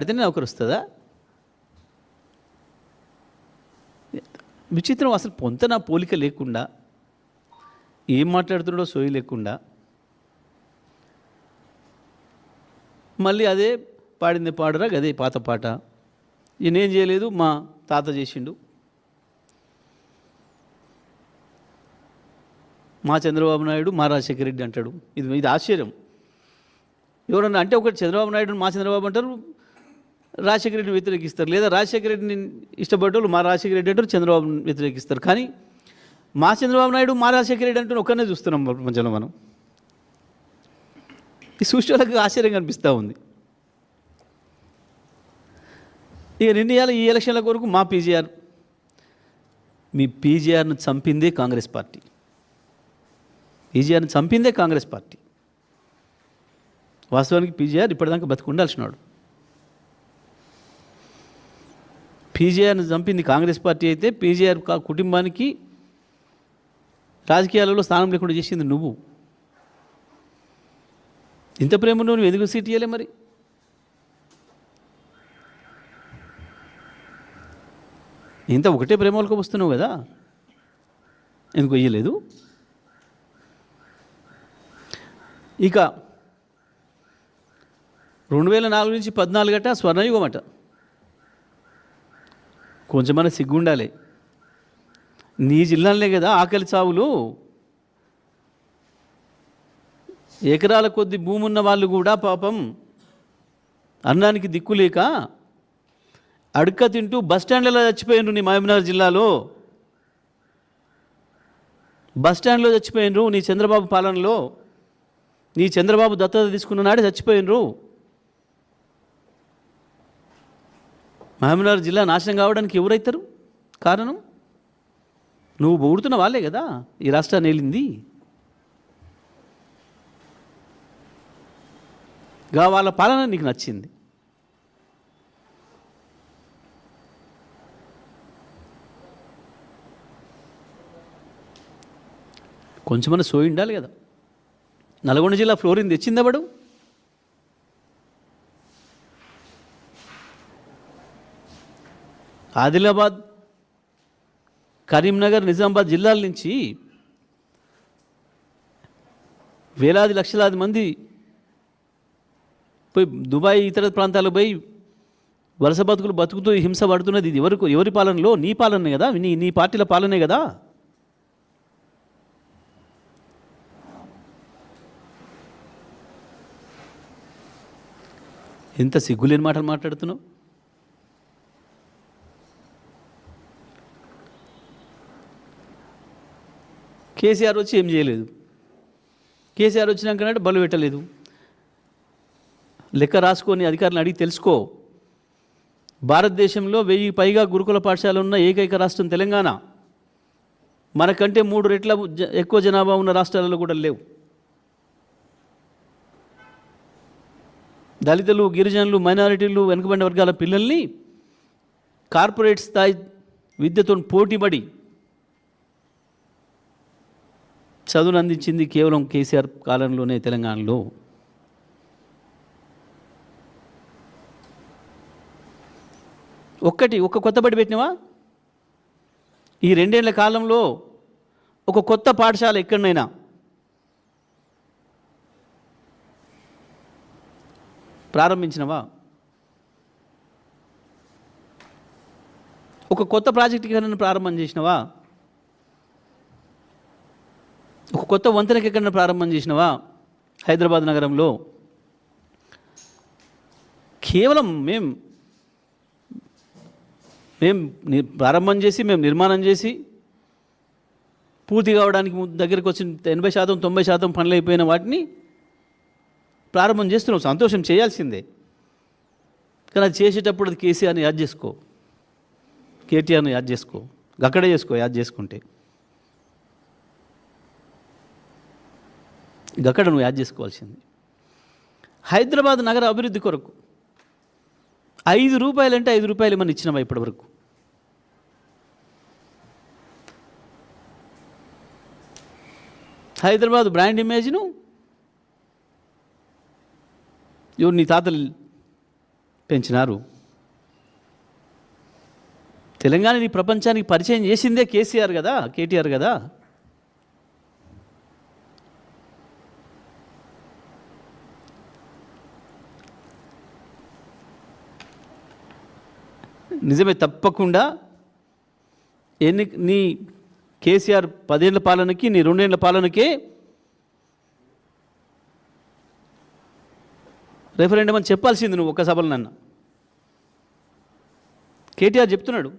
అయితేనే నౌకరు వస్తుందా? విచిత్రం. అసలు పొంతన పోలిక లేకుండా, ఏం మాట్లాడుతున్నాడో సోయి లేకుండా, మళ్ళీ అదే పాడింది పాడరా అదే పాత పాట. ఈయనేం చేయలేదు, మా తాత చేసిండు, మా చంద్రబాబు నాయుడు మా రాజశేఖర రెడ్డి అంటాడు. ఇది ఆశ్చర్యం. ఎవరన్నా అంటే ఒకటి చంద్రబాబు నాయుడు మా చంద్రబాబు అంటారు, రాజశేఖర రెడ్డిని వ్యతిరేకిస్తారు. లేదా రాజశేఖర రెడ్డిని ఇష్టపడ్డోళ్ళు మా రాజశేఖర రెడ్డి అంటారు, చంద్రబాబుని వ్యతిరేకిస్తారు. కానీ మా చంద్రబాబు నాయుడు మా రాజశేఖర రెడ్డి అంటూ ఒక్కనే చూస్తున్నాం ప్రపంచంలో మనం. ఈ సృష్టిలకు ఆశ్చర్యంగా అనిపిస్తూ ఉంది. ఇక నిర్ణయాలు ఈ ఎలక్షన్ల కొరకు మా పీజీఆర్, మీ పీజీఆర్ను చంపిందే కాంగ్రెస్ పార్టీ. పీజీఆర్ని చంపిందే కాంగ్రెస్ పార్టీ. వాస్తవానికి పీజీఆర్ ఇప్పటిదాకా బతికి ఉండాల్సినాడు. పీజీఆర్ని చంపింది కాంగ్రెస్ పార్టీ అయితే, పీజీఆర్ కుటుంబానికి రాజకీయాలలో స్థానం లేకుండా చేసింది నువ్వు. ఇంత ప్రేమ నువ్వు ఎందుకు సీట్ ఇయ్యలే మరి? ఇంత ఒకటే ప్రేమలకు వస్తున్నావు కదా, ఎందుకు ఇయ్యలేదు? ఇక 2004 నుంచి 14 గట స్వర్ణయుగం అట. కొంచెమన్నా సిగ్గుండాలి. నీ జిల్లాలనే కదా ఆకలి చావులు. ఎకరాల కొద్ది భూమి ఉన్న వాళ్ళు కూడా పాపం అన్నానికి దిక్కులేక అడుక్క తింటూ బస్టాండ్లలో చచ్చిపోయినరు. నీ మహబూబ్నగర్ జిల్లాలో బస్టాండ్లో చచ్చిపోయినరు. నీ చంద్రబాబు పాలనలో, నీ చంద్రబాబు దత్తత తీసుకున్న నాడే చచ్చిపోయినరు. మహబూబ్నగర్ జిల్లా నాశనం కావడానికి ఎవరైతారు కారణం? నువ్వు పొగుడుతున్న వాళ్ళే కదా ఈ రాష్ట్రాన్ని వెళ్ళింది. వాళ్ళ పాలన నీకు నచ్చింది. కొంచెమన్నా సోయి ఉండాలి కదా. నల్గొండ జిల్లా ఫ్లోరిన్ తెచ్చింది ఎవడు? ఆదిలాబాద్, కరీంనగర్, నిజామాబాద్ జిల్లాల నుంచి వేలాది లక్షలాది మంది పోయి దుబాయ్ ఇతర ప్రాంతాలకు పోయి వలస బతుకుతూ హింస పడుతున్నది. ఇది ఎవరి పాలనలో? నీ పాలనే కదా, నీ పార్టీల పాలనే కదా. ఎంత సిగ్గులేని మాటలు మాట్లాడుతున్నావు. కేసీఆర్ వచ్చి ఏం చేయలేదు. కేసీఆర్ వచ్చినాకనంటే బలు పెట్టలేదు. లెక్క రాసుకొని అధికారులను అడిగి తెలుసుకో. భారతదేశంలో 1000 పైగా గురుకుల పాఠశాలలు ఉన్న ఏకైక రాష్ట్రం తెలంగాణ. మనకంటే 3 రెట్ల ఎక్కువ జనాభా ఉన్న రాష్ట్రాలలో కూడా లేవు. దళితులు, గిరిజనులు, మైనారిటీలు, వెనుకబడిన వర్గాల పిల్లల్ని కార్పొరేట్ స్థాయి విద్యతో పోటీపడి చదువును అందించింది కేవలం కేసీఆర్ కాలంలోనే తెలంగాణలో. ఒక కొత్త బడి పెట్టినవా? ఈ 2 ఏళ్ల కాలంలో ఒక కొత్త పాఠశాల ఎక్కడైనా ప్రారంభించినవా? ఒక కొత్త ప్రాజెక్ట్ ఎక్కడైనా ప్రారంభం చేసినవా? ఒక కొత్త వంతెనకి ఎక్కడైనా ప్రారంభం చేసినవా? హైదరాబాద్ నగరంలో కేవలం మేము ప్రారంభం చేసి, మేము నిర్మాణం చేసి పూర్తి కావడానికి దగ్గరికి వచ్చిన 80%, 90% పనులు అయిపోయిన వాటిని ప్రారంభం చేస్తున్నాం. సంతోషం, చేయాల్సిందే. కానీ అది చేసేటప్పుడు అది కేసీఆర్ని యాద్ చేసుకో, కేటీఆర్ని యాద్ చేసుకో, అక్కడే చేసుకో. యాద్ చేసుకుంటే అక్కడ నువ్వు యాద్ చేసుకోవాల్సింది. హైదరాబాద్ నగర అభివృద్ధి కొరకు 5 రూపాయలు అంటే 5 రూపాయలు ఏమన్నా ఇచ్చినావా ఇప్పటివరకు? హైదరాబాద్ బ్రాండ్ ఇమేజ్ను ఎవరు నీ తాతలు పెంచినారు. తెలంగాణని ప్రపంచానికి పరిచయం చేసిందే కేసీఆర్ కదా, కేటీఆర్ కదా. నిజమే, తప్పకుండా నీ కేసీఆర్ 10 ఏళ్ల పాలనకి నీ 2 ఏళ్ల పాలనకే రెఫరెండం అని చెప్పాల్సింది నువ్వు ఒక్క సభలో. నన్ను కేటీఆర్ చెప్తున్నాడు,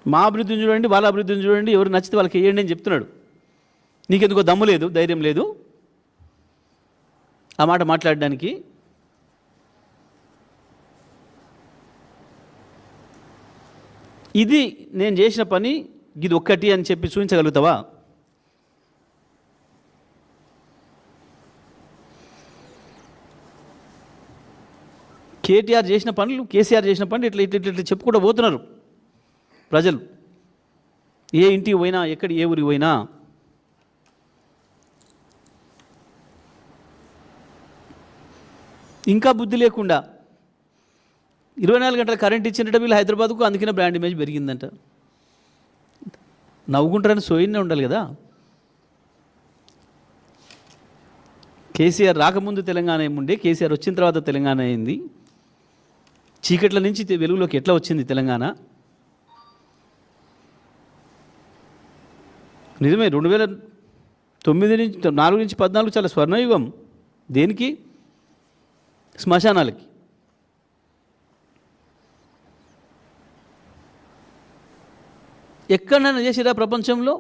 మా అభివృద్ధిని చూడండి, వాళ్ళ అభివృద్ధిని చూడండి, ఎవరు నచ్చితే వాళ్ళకి వేయండి అని చెప్తున్నాడు. నీకెందుకో దమ్ము లేదు, ధైర్యం లేదు ఆ మాట మాట్లాడడానికి. ఇది నేను చేసిన పని, ఇది ఒక్కటి అని చెప్పి చూపించగలుగుతావా? కేటీఆర్ చేసిన పనులు, కేసీఆర్ చేసిన పనులు ఇట్లా ఇట్లా ఇట్లా చెప్పుకుంటూ పోతున్నారు ప్రజలు. ఏ ఇంటికి పోయినా, ఏ ఊరికి పోయినా. ఇంకా బుద్ధి లేకుండా 24 గంటల కరెంట్ ఇచ్చినట్టు వీళ్ళు హైదరాబాద్కు అందుకనే బ్రాండ్ ఇమేజ్ పెరిగిందంట. నవ్వుకుంటారని సోయినే ఉండాలి కదా. కేసీఆర్ రాకముందు తెలంగాణ ఏముండే, కేసీఆర్ వచ్చిన తర్వాత తెలంగాణ అయింది. చీకట్ల నుంచి వెలుగులోకి ఎట్లా వచ్చింది తెలంగాణ? నిజమే, 2009 నుంచి 4 నుంచి 14 చాలా స్వర్ణయుగం. దేనికి? శ్మశానాలకి. ఎక్కడైనా చేసిరా ప్రపంచంలో?